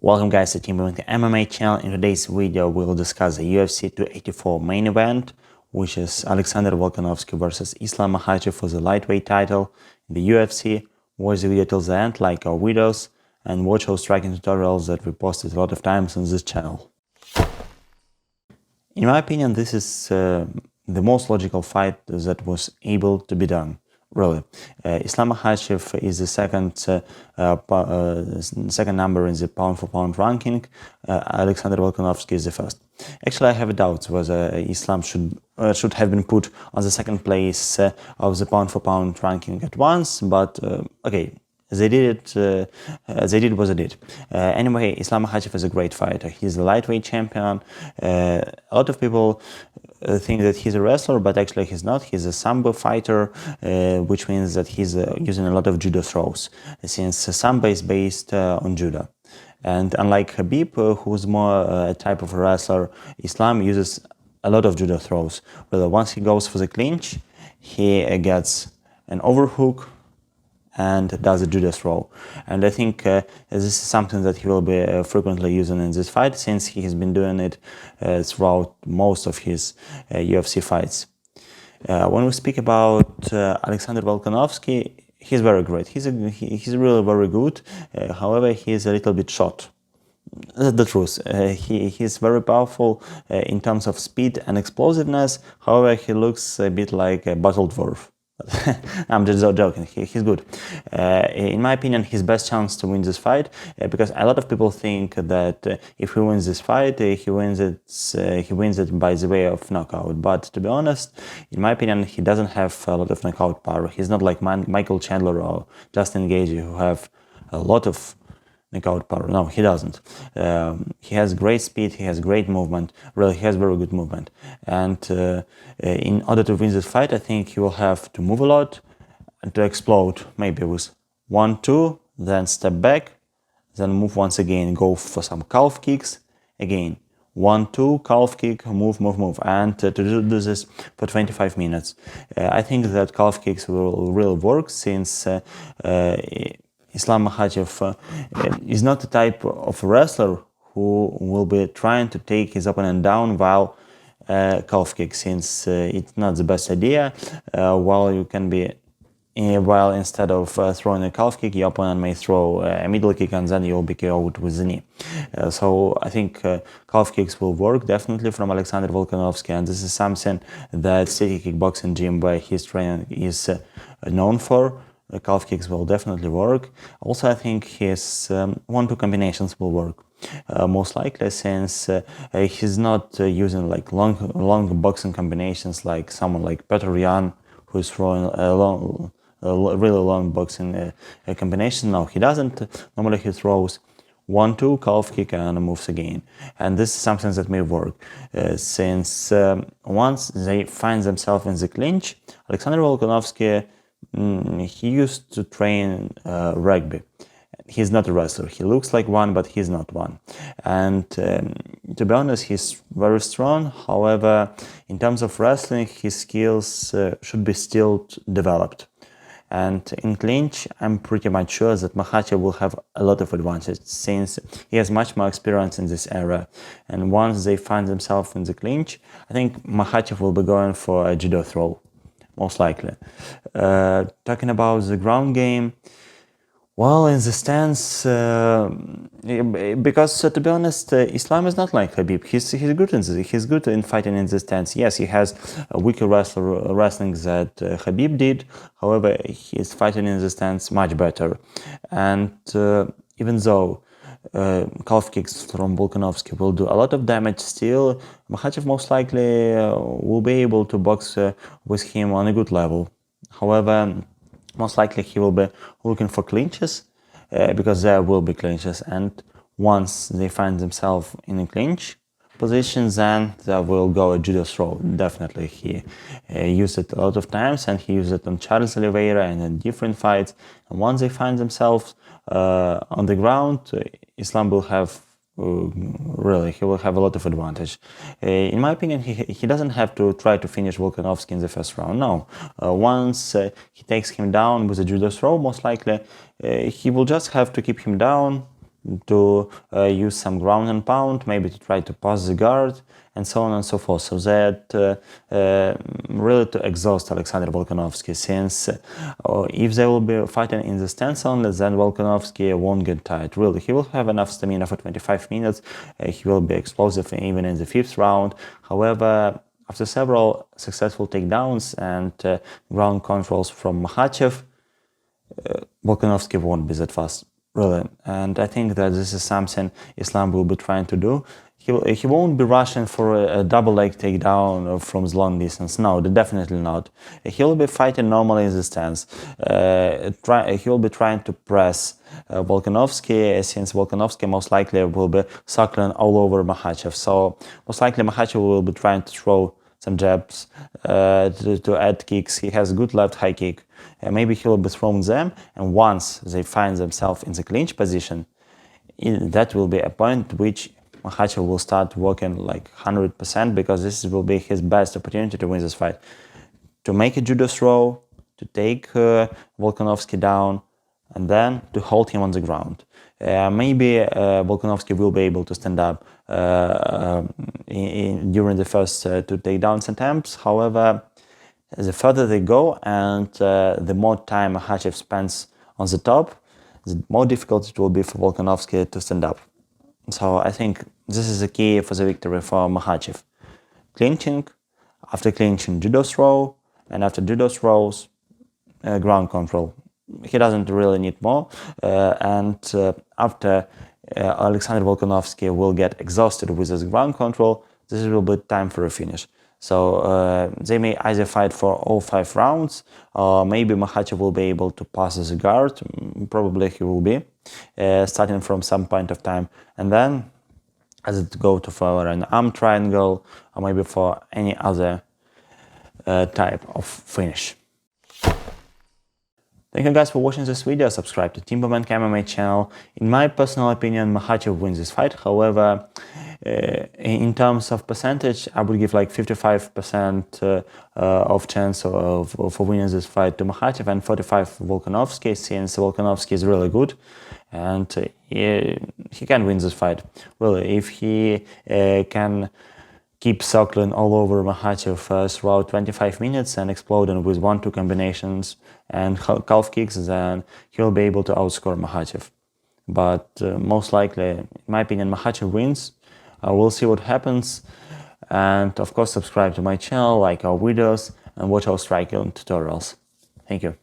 Welcome guys to Team Babenko MMA channel. In today's video we'll discuss the UFC 284 main event, which is Alexander Volkanovski versus Islam Makhachev for the lightweight title in the UFC. Watch the video till the end, like our videos, and watch our striking tutorials that we posted a lot of times on this channel. In my opinion, this is the most logical fight that was able to be done. Really, Islam Makhachev is the second number in the pound-for-pound ranking. Alexander Volkanovski is the first. Actually, I have doubts whether Islam should have been put on the second place of the pound-for-pound ranking at once. But okay, they did it. They did what they did. Anyway, Islam Makhachev is a great fighter. He's the lightweight champion. A lot of people think that he's a wrestler, but actually he's not. He's a sambo fighter, which means that he's using a lot of judo throws, since sambo is based on judo. And unlike Khabib, who's more a type of a wrestler, Islam uses a lot of judo throws. But once he goes for the clinch, he gets an overhook and does a judo throw. And I think this is something that he will be frequently using in this fight, since he has been doing it throughout most of his UFC fights. When we speak about Alexander Volkanovski, he's very great. He's really very good. However, he's a little bit short. That's the truth. He's very powerful in terms of speed and explosiveness. However, he looks a bit like a battle dwarf. I'm just joking. He's good. In my opinion, his best chance to win this fight, because a lot of people think that if he wins this fight, he wins it by the way of knockout. But to be honest, in my opinion, he doesn't have a lot of knockout power. He's not like Michael Chandler or Justin Gaethje, who have a lot of knockout power. No, he doesn't. He has great speed, he has great movement. Really, he has very good movement. And in order to win this fight, I think he will have to move a lot and to explode, maybe with 1-2, then step back, then move once again, go for some calf kicks, again 1-2, calf kick, move, and to do this for 25 minutes. I think that calf kicks will really work, since Islam Makhachev is not the type of wrestler who will be trying to take his opponent down while calf kick, since it's not the best idea. While instead of throwing a calf kick, your opponent may throw a middle kick, and then you'll be KO'd with the knee. So I think calf kicks will work definitely from Alexander Volkanovski, and this is something that city kickboxing gym where he's training is known for. Calf kicks will definitely work. Also, I think his 1-2 combinations will work. Most likely, since he's not using like long boxing combinations like someone like Petr Yan, who is throwing a really long boxing combination. No, he doesn't. Normally he throws 1-2, calf kick, and moves again. And this is something that may work, since once they find themselves in the clinch, Alexander Volkanovski, he used to train rugby. He's not a wrestler. He looks like one, but he's not one. And to be honest, he's very strong. However, in terms of wrestling, his skills should be still developed. And in clinch, I'm pretty much sure that Makhachev will have a lot of advantage, since he has much more experience in this area. And once they find themselves in the clinch, I think Makhachev will be going for a judo throw, most likely. Talking about the ground game, well, in the stance, because to be honest, Islam is not like Khabib. He's good in this. He's good in fighting in the stance. Yes, he has a weaker wrestling that Khabib did. However, he's fighting in the stance much better. And even though calf kicks from Volkanovski will do a lot of damage, still Makhachev most likely will be able to box with him on a good level. However, most likely he will be looking for clinches, because there will be clinches, and once they find themselves in a clinch position, then there will go a judo throw. Definitely, he used it a lot of times, and he used it on Charles Oliveira and in different fights. And once they find themselves on the ground, Islam will have he will have a lot of advantage. In my opinion, he doesn't have to try to finish Volkanovski in the first round. No, once he takes him down with a judo throw, most likely he will just have to keep him down, to use some ground and pound, maybe to try to pass the guard, and so on and so forth. So that really to exhaust Alexander Volkanovski, since if they will be fighting in the stance only, then Volkanovski won't get tired. Really, he will have enough stamina for 25 minutes. He will be explosive even in the 5th round. However, after several successful takedowns and ground controls from Makhachev, Volkanovski won't be that fast, really. And I think that this is something Islam will be trying to do. He won't be rushing for a double leg takedown from the long distance. No, definitely not. He'll be fighting normally in the stance. He will be trying to press Volkanovski, since Volkanovski most likely will be circling all over Makhachev. So most likely Makhachev will be trying to throw some jabs to add kicks. He has good left high kick. Maybe he will be throwing them, and once they find themselves in the clinch position, that will be a point which Makhachev will start working like 100%, because this will be his best opportunity to win this fight. To make a judo throw, to take Volkanovski down, and then to hold him on the ground. Maybe Volkanovski will be able to stand up during the first 2 takedowns attempts. However, the further they go and the more time Makhachev spends on the top, the more difficult it will be for Volkanovski to stand up. So I think this is the key for the victory for Makhachev. Clinching, after clinching judo throw, and after judo throws, ground control. He doesn't really need more. After Alexander Volkanovski will get exhausted with his ground control, this will be time for a finish. So they may either fight for all 5 rounds, or maybe Makhachev will be able to pass the guard. Probably he will be, starting from some point of time. And then, as it go to for an arm triangle, or maybe for any other type of finish. Thank you guys for watching this video. Subscribe to Team Babenko MMA channel. In my personal opinion, Makhachev wins this fight. However, in terms of percentage, I would give like 55% of chance for winning this fight to Makhachev, and 45% Volkanovski, since Volkanovski is really good and he can win this fight. Really, if he can keep circling all over Makhachev throughout 25 minutes and exploding with 1-2 combinations and calf kicks, then he'll be able to outscore Makhachev. But most likely, in my opinion, Makhachev wins. We'll see what happens. And of course, subscribe to my channel, like our videos, and watch our striking tutorials. Thank you.